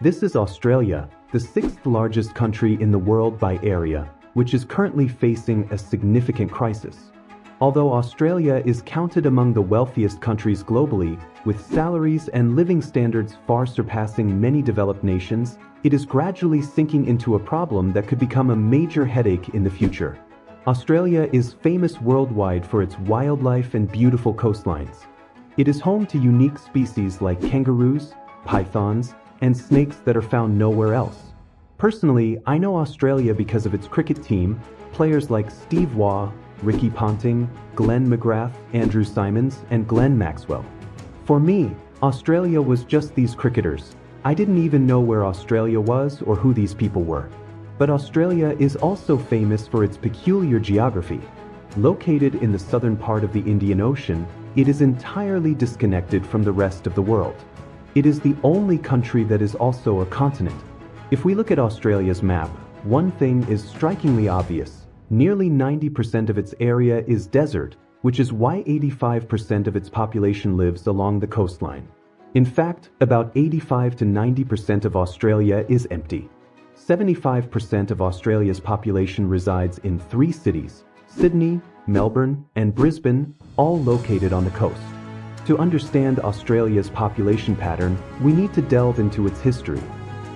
This is Australia, the sixth largest country in the world by area, which is currently facing a significant crisis. Although Australia is counted among the wealthiest countries globally, with salaries and living standards far surpassing many developed nations, it is gradually sinking into a problem that could become a major headache in the future. Australia is famous worldwide for its wildlife and beautiful coastlines. It is home to unique species like kangaroos, pythons, and snakes that are found nowhere else. Personally, I know Australia because of its cricket team, players like Steve Waugh, Ricky Ponting, Glenn McGrath, Andrew Symonds, and Glenn Maxwell. For me, Australia was just these cricketers. I didn't even know where Australia was or who these people were. But Australia is also famous for its peculiar geography. Located in the southern part of the Indian Ocean, it is entirely disconnected from the rest of the world. It is the only country that is also a continent. If we look at Australia's map, one thing is strikingly obvious. Nearly 90% of its area is desert, which is why 85% of its population lives along the coastline. In fact, about 85 to 90% of Australia is empty. 75% of Australia's population resides in three cities: Sydney, Melbourne, and Brisbane, all located on the coast. To understand Australia's population pattern, we need to delve into its history.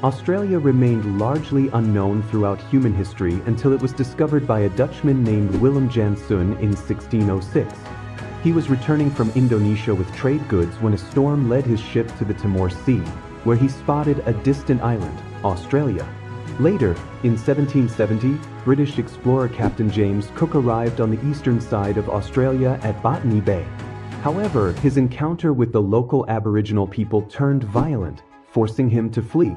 Australia remained largely unknown throughout human history until it was discovered by a Dutchman named Willem Janszoon in 1606. He was returning from Indonesia with trade goods when a storm led his ship to the Timor Sea, where he spotted a distant island, Australia. Later, in 1770, British explorer Captain James Cook arrived on the eastern side of Australia at Botany Bay. However, his encounter with the local Aboriginal people turned violent, forcing him to flee.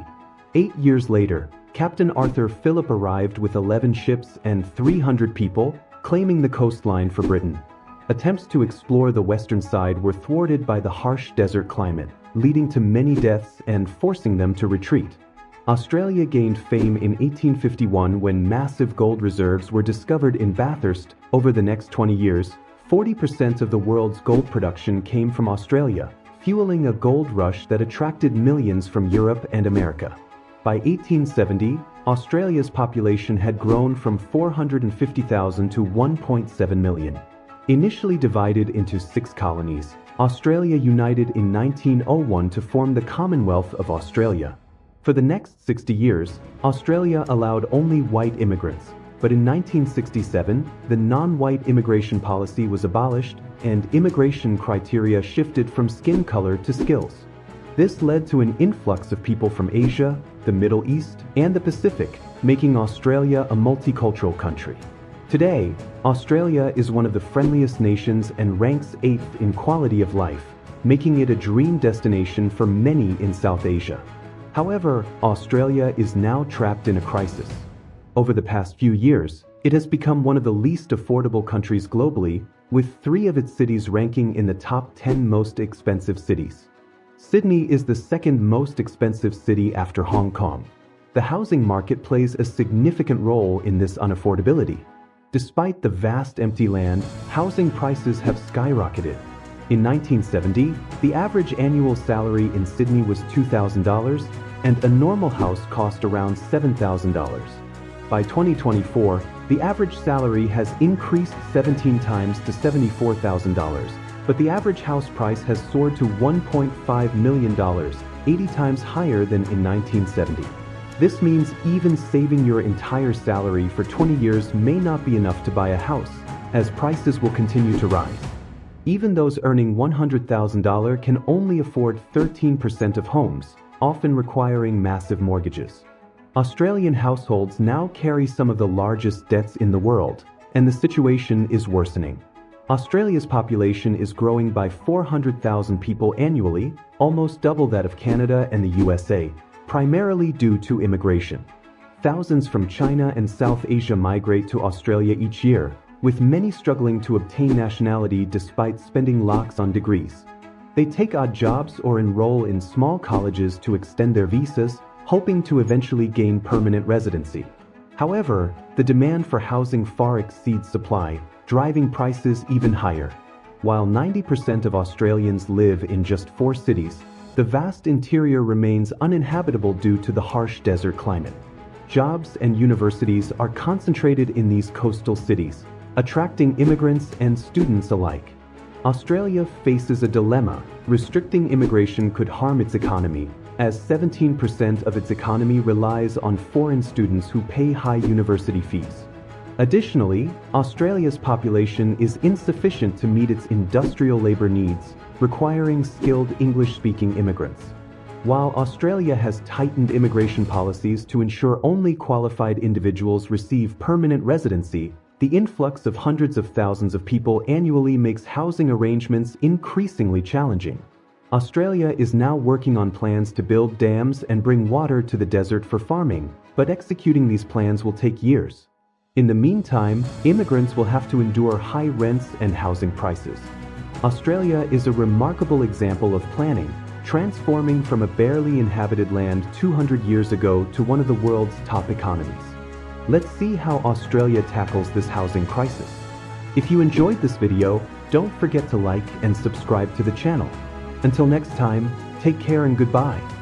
8 years later, Captain Arthur Phillip arrived with 11 ships and 300 people, claiming the coastline for Britain. Attempts to explore the western side were thwarted by the harsh desert climate, leading to many deaths and forcing them to retreat. Australia gained fame in 1851 when massive gold reserves were discovered in Bathurst. Over the next 20 years, 40% of the world's gold production came from Australia, fueling a gold rush that attracted millions from Europe and America. By 1870, Australia's population had grown from 450,000 to 1.7 million. Initially divided into 6 colonies, Australia united in 1901 to form the Commonwealth of Australia. For the next 60 years, Australia allowed only white immigrants, but in 1967, the non-white immigration policy was abolished and immigration criteria shifted from skin color to skills. This led to an influx of people from Asia, the Middle East, and the Pacific, making Australia a multicultural country. Today, Australia is one of the friendliest nations and ranks 8th in quality of life, making it a dream destination for many in South Asia. However, Australia is now trapped in a crisis. Over the past few years, it has become one of the least affordable countries globally, with 3 of its cities ranking in the top 10 most expensive cities. Sydney is the second most expensive city after Hong Kong. The housing market plays a significant role in this unaffordability. Despite the vast empty land, housing prices have skyrocketed. In 1970, the average annual salary in Sydney was $2,000, and a normal house cost around $7,000. By 2024, the average salary has increased 17 times to $74,000, but the average house price has soared to $1.5 million, 80 times higher than in 1970. This means even saving your entire salary for 20 years may not be enough to buy a house, as prices will continue to rise. Even those earning $100,000 can only afford 13% of homes, often requiring massive mortgages. Australian households now carry some of the largest debts in the world, and the situation is worsening. Australia's population is growing by 400,000 people annually, almost double that of Canada and the USA, primarily due to immigration. Thousands from China and South Asia migrate to Australia each year, with many struggling to obtain nationality despite spending lakhs on degrees. They take odd jobs or enroll in small colleges to extend their visas, hoping to eventually gain permanent residency. However, the demand for housing far exceeds supply, driving prices even higher. While 90% of Australians live in just 4 cities, The vast interior remains uninhabitable due to the harsh desert climate. Jobs and universities are concentrated in these coastal cities, attracting immigrants and students alike. Australia faces a dilemma. Restricting immigration could harm its economy, as 17% of its economy relies on foreign students who pay high university fees. Additionally, Australia's population is insufficient to meet its industrial labor needs, requiring skilled English-speaking immigrants. While Australia has tightened immigration policies to ensure only qualified individuals receive permanent residency, the influx of hundreds of thousands of people annually makes housing arrangements increasingly challenging. Australia is now working on plans to build dams and bring water to the desert for farming, but executing these plans will take years. In the meantime, immigrants will have to endure high rents and housing prices. Australia is a remarkable example of planning, transforming from a barely inhabited land 200 years ago to one of the world's top economies. Let's see how Australia tackles this housing crisis. If you enjoyed this video, don't forget to like and subscribe to the channel. Until next time, take care and goodbye.